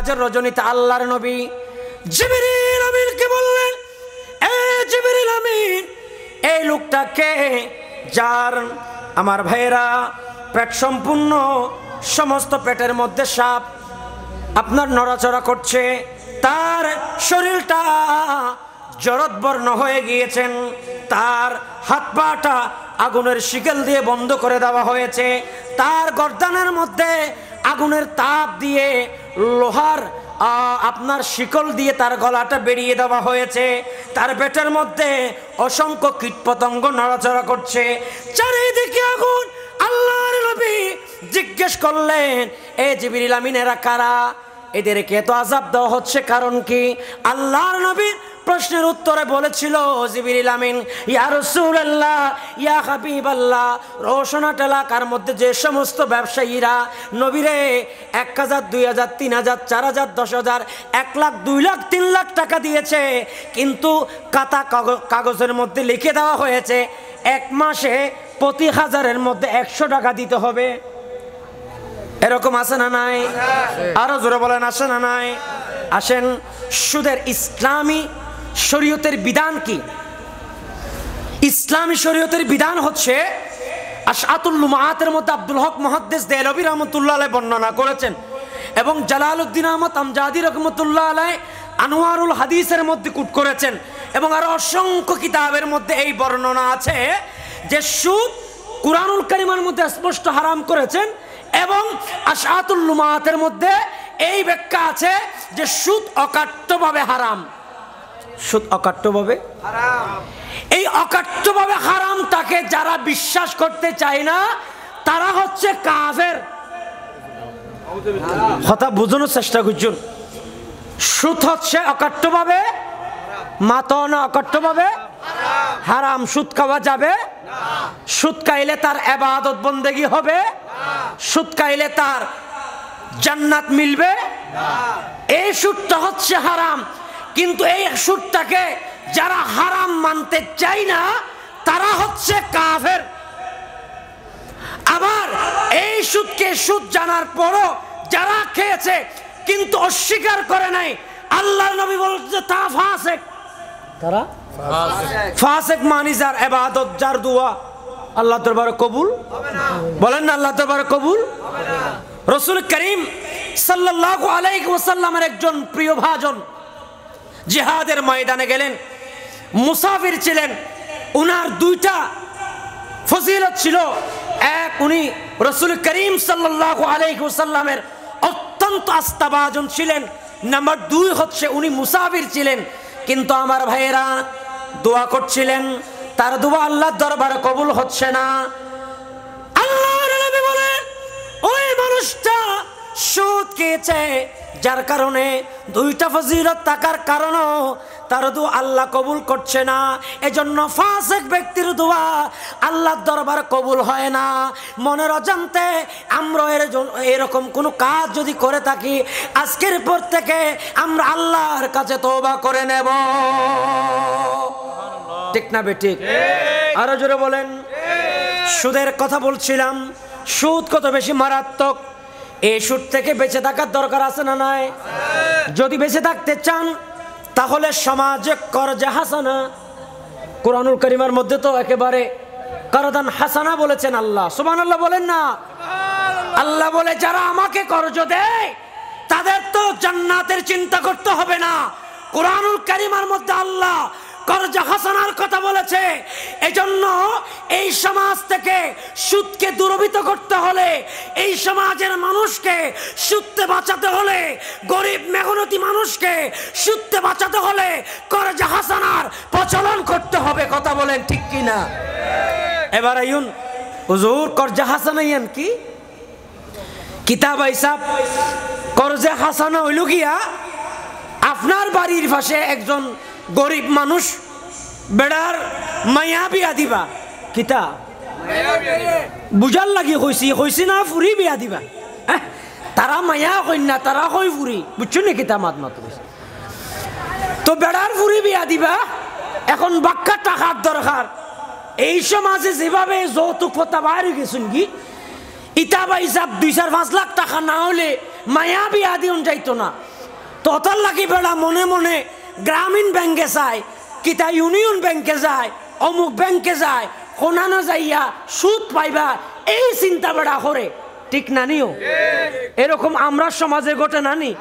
মেরাজের রজনীতে আল্লাহর নবী জিবরিল আমিনকে বললেন, এ জিবরিল আমিন, এই লোকটাকে যার আমার ভাইরা পেট সম্পূর্ণ, সমস্ত পেটের মধ্যে সাপ আপনার নড়াচড়া করছে, তার শরীরটা জরৎবর্ণ হয়ে গিয়েছেন, তার হাত পাটা আগুনের শিকল দিয়ে বন্ধ করে দেওয়া হয়েছে, তার গর্দানের মধ্যে আগুনের তাপ দিয়ে লোহার আপনার শিকল দিয়ে তার গলাটা বেরিয়ে দেওয়া হয়েছে, তার পেটের মধ্যে অসংখ্য কীটপতঙ্গ নড়াচড়া করছে, চারিদিকে আগুন। আল্লাহর নবী জিজ্ঞেস করলেন, এ জিবরিল আমিন, এরা কারা? এদেরকে এত আযাব দেওয়া হচ্ছে কারণ কি? আল্লাহর নবী প্রশ্নের উত্তরে বলেছিল, জিবরিল আমিন, ইয়া রাসূলুল্লাহ, ইয়া হাবিবাল্লাহ, রোশনাট এলাকার মধ্যে যে সমস্ত ব্যবসায়ীরা নবীরে 1000, 2000, 3000, 4000, 10,000, 1 লাখ, 2 লাখ, 3 লাখ টাকা দিয়েছে, কিন্তু কাতা কাগজের মধ্যে লিখে দেওয়া হয়েছে 1 মাসে প্রতি 1000-এর মধ্যে 100 টাকা দিতে হবে। এরকম আছে না নাই? আরো জোরে বলেন, আছে না নাই? আসেন, সুদের ইসলামী শরীয়তের বিধান কি? ইসলামী শরীয়তের বিধান হচ্ছে, আশআতুল লুমাআতের মধ্যে আব্দুল হক মুহাদ্দিস দেহলভী রাহমাতুল্লাহ আলাইহি বর্ণনা করেছেন, এবং জালালউদ্দিন আহমদ আমজাদি রাহমাতুল্লাহ আলাইহি আনোয়ারুল হাদিসের মধ্যে কোট করেছেন, এবং আরো অসংখ্য কিতাবের মধ্যে এই বর্ণনা আছে যে সুদ কুরআনুল কারীমের মধ্যে স্পষ্ট হারাম করেছেন, এবং আশআতুল লুমাআতের মধ্যে এই ব্যাখ্যা আছে যে সুদ অকাট্যভাবে হারাম। সুদ অকাট্যভাবে হারাম। এই অকাট্যভাবে হারামটাকে যারা বিশ্বাস করতে চায় না তারা হচ্ছে কাফের। কথা বোঝানোর চেষ্টা করছেন। সুদ হচ্ছে অকাট্যভাবে, মাতো না অকাট্যভাবে হারাম। সুদ খাওয়া যাবে না। সুদ খাইলে তার ইবাদত বন্দেগী হবে না। সুদ খাইলে তার জান্নাত মিলবে না। এই সুদটা হচ্ছে হারাম। কিন্তু এই সুদটাকে যারা হারাম মানতে চায় না তারা হচ্ছে কাফের। আবার এই সুদকে সুদ জানার পরও যারা খেয়েছে কিন্তু অস্বীকার করে নাই, আল্লাহর নবী বলছে তা ফাসিক। তারা ফাসিক মানে যার ইবাদত, যার দোয়া আল্লাহ দরবারে কবুল হবে না। বলেন না, আল্লাহ দরবারে কবুল হবে না। রাসূল করিম সাল্লাল্লাহু আলাইহি ওয়াসাল্লামের একজন প্রিয় ভাজন জিহাদের ময়দানে গেলেন, মুসাফির ছিলেন, উনার 2টা ফজিলত ছিল। এক, উনি রাসূল করিম সাল্লাল্লাহু আলাইহি ওয়াসাল্লামের অত্যন্ত আস্থাভাজন ছিলেন। নাম্বার 2 হচ্ছে উনি মুসাফির ছিলেন, কিন্তু আমার ভাইয়েরা দোয়া করছিলেন, তার দোয়া আল্লাহর দরবারে কবুল হচ্ছে না। আল্লাহর নবী বলেন, ওই মানুষটা সুদ খেয়েছে, যার কারণে 2টা ফজিলত থাকার কারণেও তার দোয়া আল্লাহ কবুল করছে না। এজন্য ফাসিক ব্যক্তির দোয়া আল্লাহর দরবারে কবুল হয় না। মনের অজান্তে আমরা এরকম কোনো কাজ যদি করে থাকি, আজকের পর থেকে আমরা আল্লাহর কাছে তওবা করে নেব। ঠিক না বেঠিক? আরো জোরে বলেন। সুদের কথা বলছিলাম। সুদ কত বেশি মারাত্মক। এই সুদ থেকে বেঁচে থাকার দরকার আছে না নাই? যদি বেঁচে থাকতে চান তাহলে সমাজে করজে হাসানা, কুরআনুল কারীমের মধ্যে তো একেবারে করদান হাসানা বলেছেন আল্লাহ। সুবহানাল্লাহ বলেন না? আল্লাহ বলে, যারা আমাকে কর্জ দেয় তাদের তো জান্নাতের চিন্তা করতে হবে না। কুরআনুল কারীমের মধ্যে আল্লাহ করজে হাসানার কথা বলেছে। এজন্য এই সমাজ থেকে সুদকে দূরীভূত করতে হলে, এই সমাজের মানুষকে সুদতে বাঁচাতে হলে, গরিব মেহনতি মানুষকে সুদতে বাঁচাতে হলে করজে হাসানার প্রচলন করতে হবে। কথা বলেন ঠিক কি না? এবার আইন হুজুর, করজে হাসানা ইয়ান কি? কিতাব হিসাব করজে হাসানা হইল গিয়া, আপনার বাড়ির পাশে একজন গরিব মানুষ বেড়ার মায়া বিয়া দিবা। কিতা বুঝার লাগি কইছি না, ফুরি বিয়া দিবা। তারা মায়া কই না, তারা কই ফুরি। বুঝছো নি? কিতা মাত মাত তো বেড়ার ফুরি বিয়া দিবা। এখন বাক্কা টাকার দরকার। এই সমাজে যেভাবে যৌতুক প্রথা বাইরে গেছেন কি, ইতা বা হিসাব 2-4-5 লাখ টাকা না হলে মায়া বিয়া দিন যাইতো না। ততর লাগি বেড়া মনে মনে গ্রামীণ ব্যাংকে যায়, কিতা ইউনিয়ন ব্যাংকে যায়, অমুক ব্যাংকে যায়, কোনানো যাইয়া সুদ পাইবা, এই চিন্তা বেড়া করে। ঠিক না নিও? এরকম আমরা সমাজে ঘটে নানি।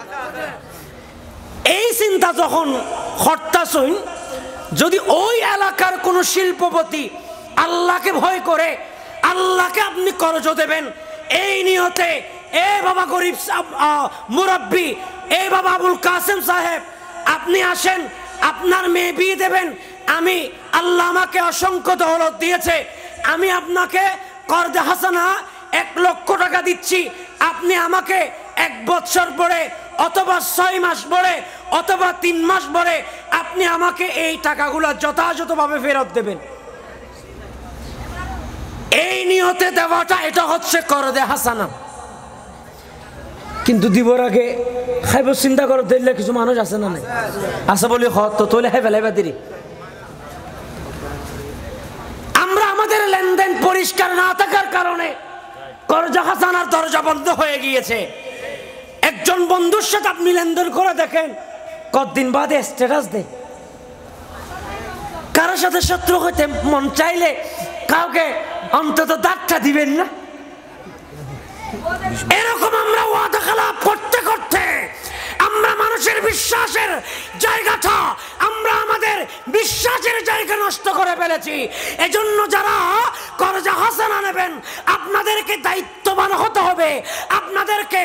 এই চিন্তা যখন হরতাছইন, যদি ওই এলাকার কোনো শিল্পপতি আল্লাহকে ভয় করে, আল্লাহকে আপনি করজ দেবেন এই নিয়তে, এ বাবা গরিব মুরব্বী, এ বাবা আবুল কাসেম সাহেব, আপনি আসেন, আপনার মেয়ে বিয়ে দেবেন, আমি আল্লাহ আমাকে অসংখ্য দৌলত দিয়েছে, আমি আপনাকে করদে হাসানা 1 লক্ষ টাকা দিচ্ছি, আপনি আমাকে 1 বছর পরে অথবা 6 মাস পরে অথবা 3 মাস পরে আপনি আমাকে এই টাকাগুলো যথাযথভাবে ফেরত দেবেন। এই নিয়তে দেওয়াটা, এটা হচ্ছে করদে হাসানা। কিন্তু দিবর আগে খাইব চিন্তা করে দিলে কিছু মানুষ আছে না, নাই আছে বলি হত তোলে খাই ফেলাইবা দিরি। আমরা আমাদের লেনদেন পরিষ্কার না থাকার কারণে করজা হাসানার দরজা বন্ধ হয়ে গিয়েছে। একজন বন্ধুর সাথে আপনি লেনদেন করে দেখেন, কতদিন বাদে স্ট্যাটাস দেয়। কারোর সাথে শত্রু হইতে মন চাইলে কাউকে অন্তত দাঁতটা দিবেন না। এরকম আমরা ওয়াদা খেলাপ করতে করতে আমরা মানুষের বিশ্বাসের জায়গাটা, আমরা আমাদের বিশ্বাসের জায়গা নষ্ট করে ফেলেছি। এজন্য যারা করজা হাসানা নেবেন, আপনাদেরকে দায়িত্ববান হতে হবে, আপনাদেরকে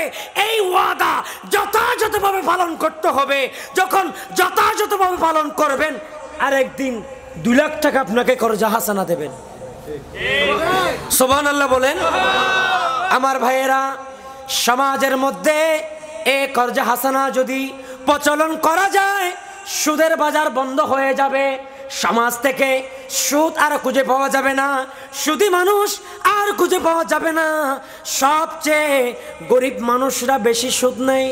এই ওয়াদা যথাযথভাবে পালন করতে হবে। যখন যথাযথভাবে পালন করবেন, আরেকদিন 2 লাখ টাকা আপনাকে করজা হাসানা দেবেন। সুবহানাল্লাহ বলেন। আমার ভাইয়েরা, সমাজের মধ্যে এই করজা হাসানা যদি প্রচলন করা যায়, সুদের বাজার বন্ধ হয়ে যাবে। সমাজ থেকে সুদ আর খুঁজে পাওয়া যাবে না, সুদী মানুষ আর খুঁজে পাওয়া যাবে না। সবচেয়ে গরিব মানুষরা বেশি সুদ নেই,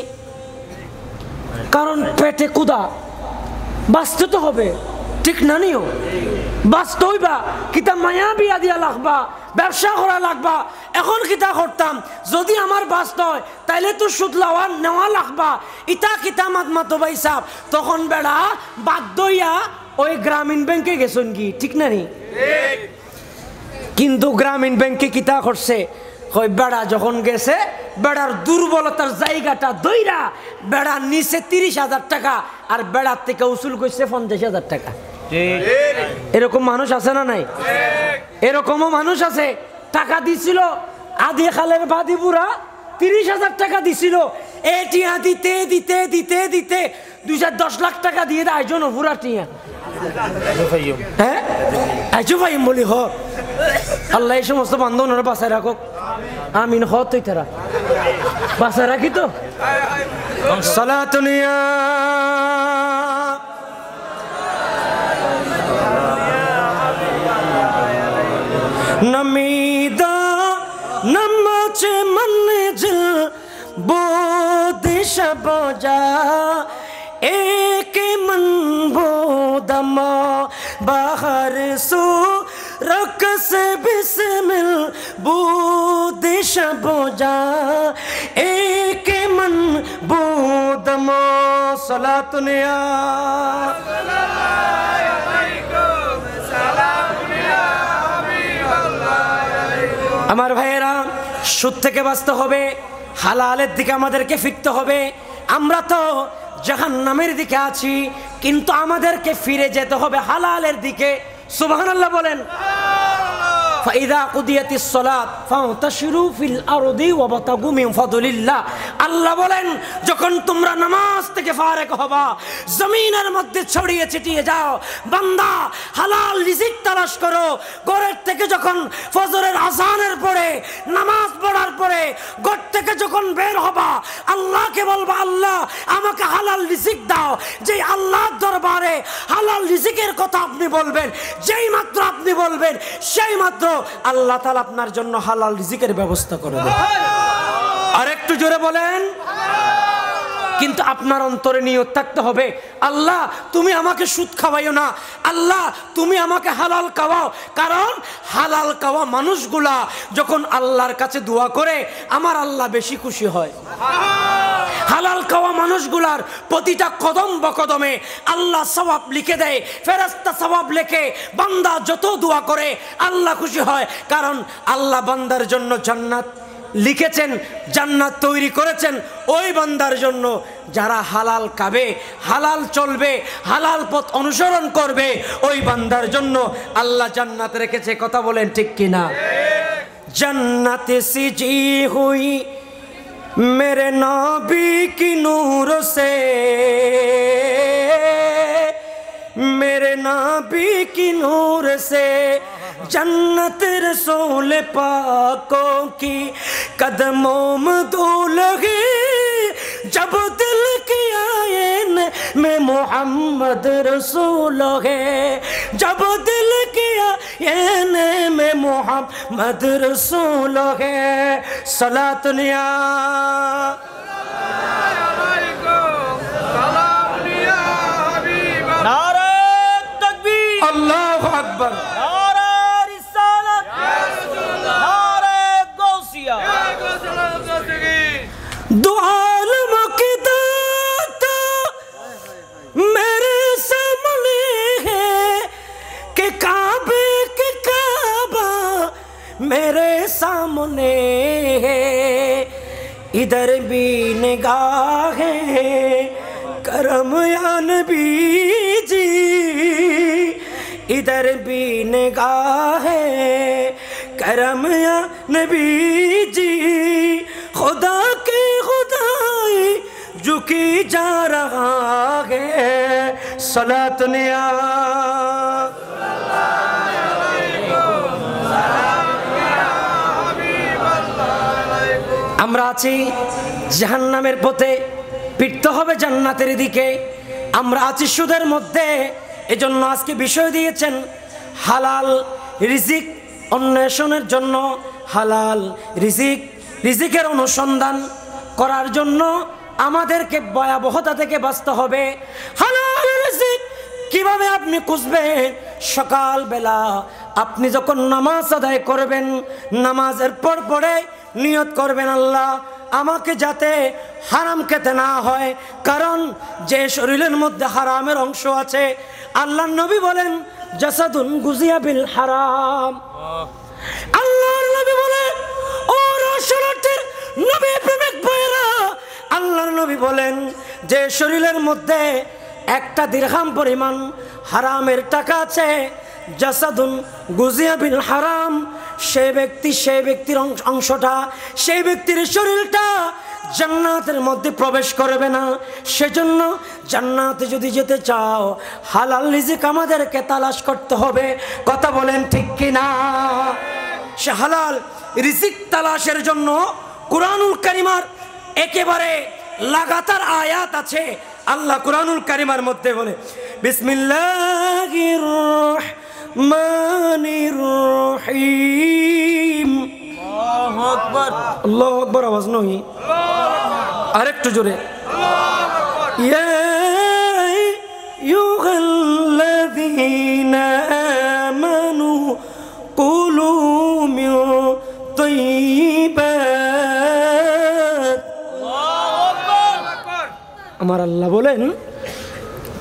কারণ পেটে কুদা, বাঁচতে তো হবে। ঠিক না নিও? বাঁচতে হইবা, কিতা মায়া বিয়া দিয়া লাগবা, ব্যবসা করা লাগবা। এখন কিতা করতাম, যদি আমার বাঁচতে হয় তাইলে তো সুদ নেওয়া লাগবা, ইটা কিতা মাত ভাই সাহ। তখন বেড়া বাধ্য হইয়া ওই গ্রামীণ ব্যাংকে গেছেন কি? ঠিক না নি? কিন্তু গ্রামীণ ব্যাংকে কিতা করছে, ওই বেড়া যখন গেছে, বেড়ার দুর্বলতার জায়গাটা দইরা বেড়া নিচে 30,000 টাকা, আর বেড়ার থেকে উসুল করছে 50,000 টাকা। এরকম মানুষ আছে না নাই? এরকমও মানুষ আছে, টাকা দিছিল আদি খালের বাদি বুড়া 30,000 টাকা দিছিল, এটিয়া দিতে দিতে দিতে দিতে 210 লাখ টাকা দিয়ে দেয় আইজন বুড়া টিয়া। হ্যাঁ, আইজো ভাই বলি হ, আল্লাহ এই সমস্ত বান্ধবরা বাঁচায় রাখো, আমিন। হ তুই তারা বাঁচায় রাখি তো। সালাতুনিয়া नमीदा नमाचे मंजिल बोदिश बोजा एक मन बोदमा बाहर सो रक से बिस्मिल बोदिश बोजा एक मन बोदमा सलातुनिया আমার ভাইয়েরা, সুদ থেকে বাঁচতে হবে, হালালের দিকে আমাদেরকে ফিরতে হবে। আমরা তো জাহান্নামের দিকে আছি, কিন্তু আমাদেরকে ফিরে যেতে হবে হালালের দিকে। সুবহানাল্লাহ বলেন। ফাইদা কুদিয়াতিস সালাত ফান্তাশিরু ফিল আরদি ওয়াবতাগু মিন ফাদলিল্লাহ। আল্লাহ বলেন, যখন তোমরা নামাজ থেকে ফারেক হবা, জমিনের মধ্যে ছড়িয়ে ছিটিয়ে যাও, বান্দা হালাল রিজিক তালাশ করো। ঘরের থেকে যখন ফজরের আযানের পরে, নামাজ পড়ার পরে ঘর থেকে যখন বের হবা, আল্লাহকে বলবা, আল্লাহ আমাকে হালাল রিজিক দাও। যেই আল্লাহর দরবারে হালাল রিজিকের কথা আপনি বলবেন, যেই মাত্র আপনি বলবেন, সেই মাত্র আল্লাহ তাআলা আপনার জন্য হালাল রিজিকের ব্যবস্থা করে দেন। আর একটু জোরে বলেন। কিন্তু আপনার অন্তরে নিয়ত থাকতে হবে, আল্লাহ তুমি আমাকে সুদ খাওয়াইও না, আল্লাহ তুমি আমাকে হালাল খাওয়াও। কারণ হালাল খাওয়া মানুষগুলা যখন আল্লাহর কাছে দোয়া করে, আমার আল্লাহ বেশি খুশি হয়। হালাল খাওয়া মানুষগুলার প্রতিটা কদম বকদমে আল্লাহ সওয়াব লিখে দেয়, ফেরেশতা সওয়াব লেখে। বান্দা যত দোয়া করে আল্লাহ খুশি হয়, কারণ আল্লাহ বান্দার জন্য জান্নাত লিখেছেন, জান্নাত তৈরি করেছেন ওই বান্দার জন্য যারা হালাল খাবে, হালাল চলবে, হালাল পথ অনুসরণ করবে, ওই বান্দার জন্য আল্লাহ জান্নাত রেখেছে। কথা বলেন ঠিক কিনা? जन्नत सिजी हुई मेरे नबी की नूर से, मेरे नबी की नूर से, जन्नत रसूल पाकों की कदमों में धूल है, जब दिल की आयन में मोहम्मद रसूल है, जब दिल की आयन में मोहम्मद रसूल है। सलातुनिया नारे तकबीर, अल्लाहु अकबर, नारे रिसालत, नारे गौसिया। दो आलम की दाता मेरे सामने है कि काबे के काबा मेरे सामने है, इधर भी निगाह है करम या नबी जी, इधर भी निगाह है करम या नबी जी, खुदा की खुदाई झुकी जा रहा है। सलातनिया আমরা আছি জাহান্নামের পথে, ফিরতে হবে জান্নাতের দিকে। আমরা আছি সুদের মধ্যে, এজন্য আজকে বিষয় দিয়েছেন হালাল রিজিক অন্বেষণের জন্য, হালাল রিজিকের অনুসন্ধান করার জন্য আমাদেরকে ভয়াবহতা থেকে বাঁচতে হবে। হালাল রিজিক কিভাবে আপনি খুঁজবেন? সকালবেলা আপনি যখন নামাজ আদায় করবেন, নামাজের পরে নিয়ত করবেন আল্লাহ আমাকে যাতে হারাম খেতে না হয়, কারণ যে শরীরের মধ্যে হারামের অংশ আছে, আল্লাহর নবী বলেন জাসাদুন গুজিয়া বিল হারাম। আল্লাহর নবী বলেন, ও রাসূলের নবী প্রেমিক ভাইরা, আল্লাহর নবী বলেন যে শরীরের মধ্যে একটা দিরহাম পরিমাণ হারামের টাকা আছে, জাসাদুন গুজিয়া বিল হারাম, সেই ব্যক্তির অংশটা, সেই ব্যক্তির শরীরটা জান্নাতের মধ্যে প্রবেশ করবে না। সেজন্য জান্নাতে যদি যেতে চাও হালাল রিজিক আমাদেরকে তালাশ করতে হবে। কথা বলেন ঠিক কিনা? সে হালাল রিজিক তালাশের জন্য কুরআনুল কারীমার একেবারে লাগাতার আয়াত আছে। আল্লাহ কুরআনুল কারীমার মধ্যে বলে বিসমিল্লাহির রহমানির রহিম। আল্লাহু আকবার, আল্লাহু আকবার আওয়াজ নই, আরেকটু জোরে। ইয়া আইয়ুহাল্লাযীনা আমানু কুলু মিন তাইয়্যিবাত। আল্লাহু আকবার। আমার আল্লাহ বলেন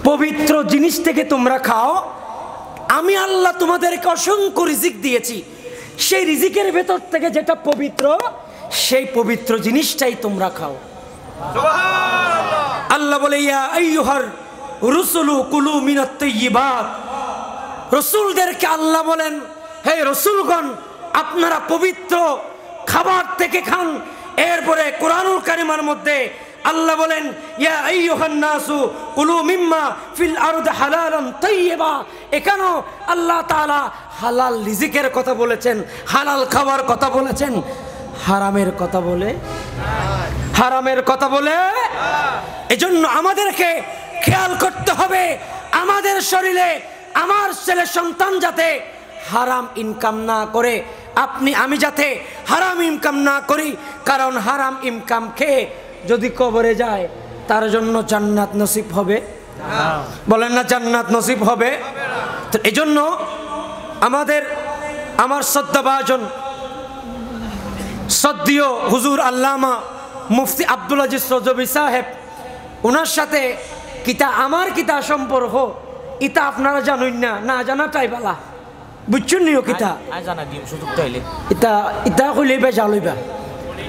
পবিত্র জিনিস থেকে তোমরা খাও, আমি আল্লাহ তোমাদেরকে অসংখ্য রিজিক দিয়েছি, সেই রিজিকের ভেতর থেকে যেটা পবিত্র সেই পবিত্র জিনিসটাই তোমরা খাও। সুবহানাল্লাহ। আল্লাহ বলে ইয়া আইয়ুহার রুসুলু কুলু মিনাত তাইয়্যিবাত। রসুলদেরকে আল্লাহ বলেন হে রসুলগণ আপনারা পবিত্র খাবার থেকে খান। এরপরে কুরআনুল কারীমের মধ্যে আল্লাহ বলেন ইয়া আইয়ুহান নাসু কুলু মিম্মা ফিল আরদি হালালান তাইয়্যিবা। এখানেও আল্লাহ তাআলা হালাল রিজিকের কথা বলেছেন, হালাল খাবার কথা বলেছেন, হারামের কথা বলে এজন্য আমাদেরকে খেয়াল করতে হবে আমাদের শরীরে আমার ছেলে সন্তান যাতে হারাম ইনকাম না করে, আমি যাতে হারাম ইনকাম না করি, কারণ হারাম ইনকাম খেয়ে যদি কবরে যায় তার জন্য জান্নাত নসিব হবে? বলেন না জান্নাত নসিব হবে? তো এজন্য আমার শ্রদ্ধাভাজন শ্রদ্ধেয় হুজুর আল্লামা মুফতি আব্দুল আজিজ রজবী সাহেব, ওনার সাথে কিতা আমার কিতা সম্পর্ক ইতা আপনারা জানুন না, না জানাটাই বালা, বুঝছেন নিও কিতা জানা দিম সুযোগ তাইলে ইতা ইতা কইলে বেজা লইবা,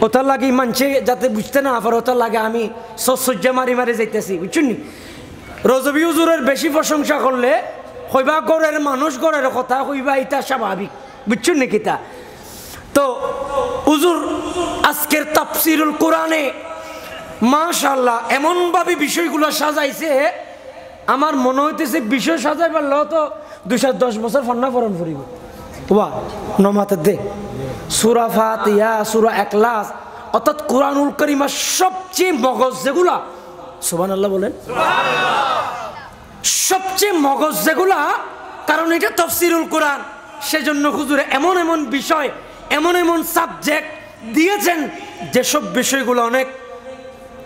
ওটার লাগে মানছে যাতে বুঝতে না পারে, ওটার লাগে আমি সজ্জা মারি মারি যাইতেছি, বুঝছেন নি। রজবী হুজুরের বেশি প্রশংসা করলে কইবা গড়ের মানুষ গড়ের কথা কইবা, ইতা স্বাভাবিক, বুঝছেন নি কিতা। তো হুজুর আজকের তাফসিরুল কোরআনে মাশাআল্লাহ এমনভাবে বিষয়গুলো সাজাইছে, আমার মনে হইতেছে বিষয় সাজাই পারলেও তো 210 বছর ফন্না পরণ ফুরিব। ওয়া নমাতে দে সূরা ফাতিহা, সূরা ইখলাস, অর্থাৎ কোরআনুল কারীমের সবচেয়ে মগজ যেগুলা, সুবহানাল্লাহ বলেন, সবচেয়ে মগজ যেগুলা, কারণ এটা তাফসিরুল কোরআন, সেজন্য হুজুরে এমন এমন বিষয়, এমন এমন সাবজেক্ট দিয়েছেন যেসব বিষয়গুলো অনেক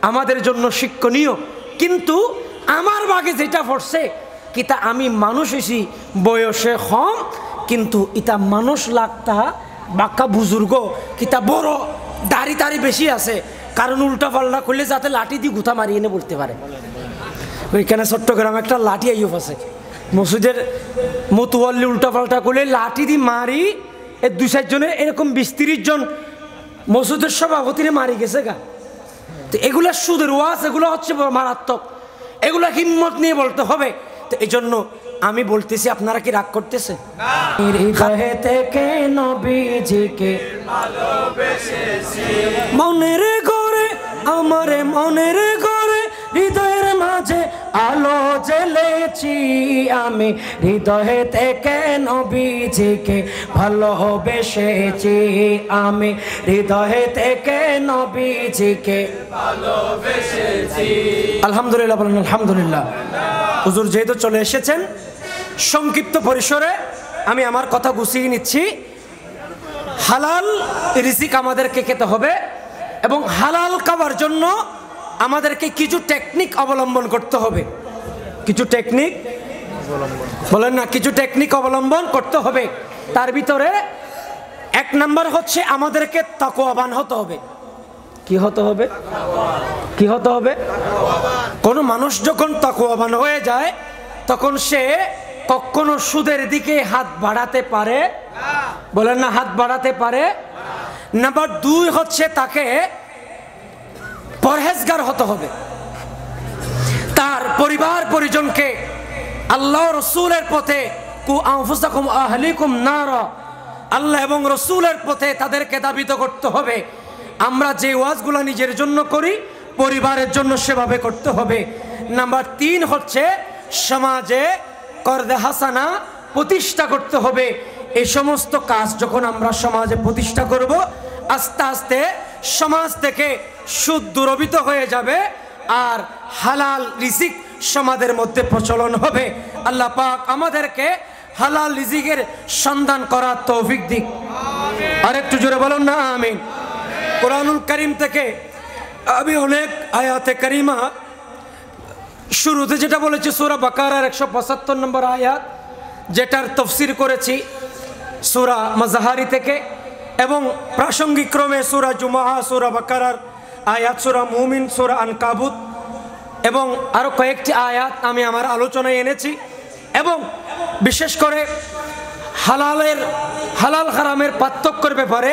আমাদের জন্য শিক্ষণীয়। কিন্তু আমার ভাগে যেটা পড়ছে কিতা, আমি মানুষ এসি বয়সে কম, কিন্তু ইটা মানুষ লাগতা বাক্কা বুজুর্গ, কিতা বড় দাড়ি তাড়ি বেশি আছে, কারণ উল্টা পাল্টা করলে যাতে লাঠি দিয়ে গুথা মারিয়ে এনে বলতে পারে। ওইখানে চট্টগ্রামে একটা লাঠি আইয়ুব আছে, মসজিদের মতুয়াল্লি উল্টা পাল্টা করলে লাঠি দিয়ে মারি, এর 2-4 জনের এরকম 20-30 জন মসজিদের সভাপতিরে মারি গেছে গা। তো এগুলা সুদের ওয়াজ, এগুলো হচ্ছে মারাত্মক, এগুলা হিম্মত নিয়ে বলতে হবে। তো এই জন্য আমি বলতেছি, আপনারা কি রাগ করতেছে? মনের ঘরে আমার মনের ঘরে হৃদয়ের মাঝে আলো জ্বেলেছি আমি, হৃদয়ে থেকে নবীজিকে ভালোবেসেছি আমি, হৃদয়ে থেকে নবীজিকে ভালোবেসেছি। আলহামদুলিল্লাহ বলেন আলহামদুলিল্লাহ। হুজুর যেহেতু চলে এসেছেন, সংক্ষিপ্ত পরিসরে আমি আমার কথা গুছিয়ে নিচ্ছি। হালাল রিজিক আমাদেরকে খেতে হবে, এবং হালাল খাবার জন্য আমাদেরকে কিছু টেকনিক অবলম্বন করতে হবে। কিছু টেকনিক বলেন না, কিছু টেকনিক অবলম্বন করতে হবে। তার ভিতরে 1 নাম্বার হচ্ছে আমাদেরকে তাকওয়াবান হতে হবে। কি হতে হবে? কি হতে হবে? কোন মানুষ যখন তাকওয়াবান হয়ে যায়, তখন সে কখনো সুদের দিকে হাত বাড়াতে পারে, বলেন না, হাত বাড়াতে পারে। নাম্বার 2 হচ্ছে তাকে পরহেজগার হতে হবে, তার পরিবার পরিজনকে আল্লাহ রসুলের পথে, কু আনফুসাকুম আহলিকুম নারা, আল্লাহ এবং রসুলের পথে তাদেরকে দাবিত করতে হবে। আমরা যে ওয়াজগুলো নিজের জন্য করি, পরিবারের জন্য সেভাবে করতে হবে। নাম্বার 3 হচ্ছে সমাজে করদে হাসানা প্রতিষ্ঠা করতে হবে। এই সমস্ত কাজ যখন আমরা সমাজে প্রতিষ্ঠা করব, আস্তে আস্তে সমাজ থেকে সুদ দূরীভূত হয়ে যাবে, আর হালাল রিজিক সমাজের মধ্যে প্রচলন হবে। আল্লাহ পাক আমাদেরকে হালাল রিজিকের সন্ধান করার তৌফিক দিক। আর একটু জোরে বলুন না আমিন। কোরআনুল কারীম থেকে আমি অনেক আয়াতে কারিমা, শুরুতে যেটা বলেছি সূরা বাকারার 175 নম্বর আয়াত, যেটার তাফসীর করেছি সূরা মাজাহারি থেকে, এবং প্রাসঙ্গিক ক্রমে সূরা জুমআ, সূরা বাকারার আয়াত, সূরা মুমিন, সূরা আনকাবুত, এবং আরো কয়েকটি আয়াত আমি আমার আলোচনায় এনেছি। এবং বিশেষ করে হালাল হারামের পার্থক্যের ব্যাপারে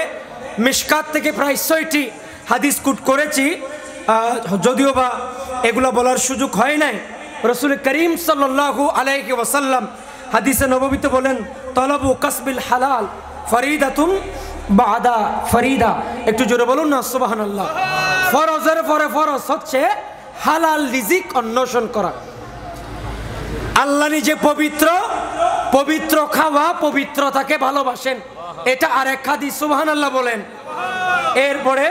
মিশকাত থেকে প্রায় 6টি হাদিস কোট করেছি, যদিও বা এগুলো বলার সুযোগ হয় নাই। রাসূল করিম সাল্লাল্লাহু আলাইহি ওয়াসাল্লাম হাদিসে নববীতে বলেন, তলবু কাসবিল হালাল ফরিদাতুন বাদা ফরিদা। একটু জোরে বলুন না সুবহানাল্লাহ। ফরজের পরে ফরজ হচ্ছে হালাল রিজিক অন্বেষণ করা। আল্লাহ নিজে পবিত্র, পবিত্র খাওয়া, পবিত্রতাকে ভালোবাসেন, এটা আরেক হাদিস, সুবহানাল্লাহ বলেন। এরপরে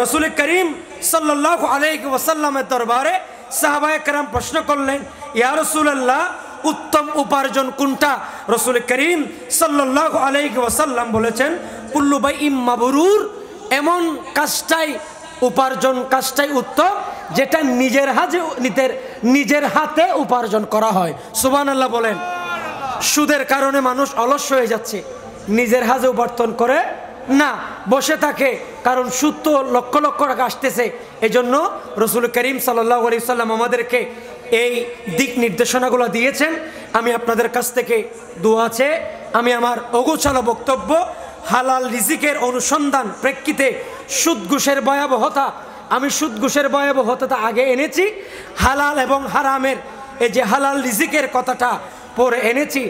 রাসূল করিম সাল্লাল্লাহু আলাইহি ওয়াসাল্লামের দরবারে সাহাবায়ে কেরাম প্রশ্ন করলেন, ইয়া রাসূলুল্লাহ, উত্তম উপার্জন কোনটা? রাসূল করিম সাল্লাল্লাহু আলাইহি ওয়াসাল্লাম বলেছেন, কুল্লু বাইইম মাবরুর, এমন কাজটাই উপার্জন, কাজটাই উত্তম যেটা নিজের হাতে উপার্জন করা হয়। সুবহানাল্লাহ বলেন। সুদের কারণে মানুষ অলস হয়ে যাচ্ছে, নিজের হাতে উপার্জন করে না, বসে থাকে, কারণ সুদ তো লক্ষ লক্ষ টাকা আসতেছে। এই জন্য রসুল করিম সাল্লাল্লাহু আলাইহি সাল্লাম আমাদেরকে এই দিক নির্দেশনাগুলো দিয়েছেন। আমি আপনাদের কাছ থেকে দোয়া আছে, আমি আমার অগোছালো বক্তব্য হালাল রিজিকের অনুসন্ধান প্রেক্ষিতে সুদ ঘুষের ভয়াবহতা, আমি সুদ ঘুষের ভয়াবহতা আগে এনেছি, হালাল এবং হারামের এই যে হালাল রিজিকের কথাটা পরে এনেছি।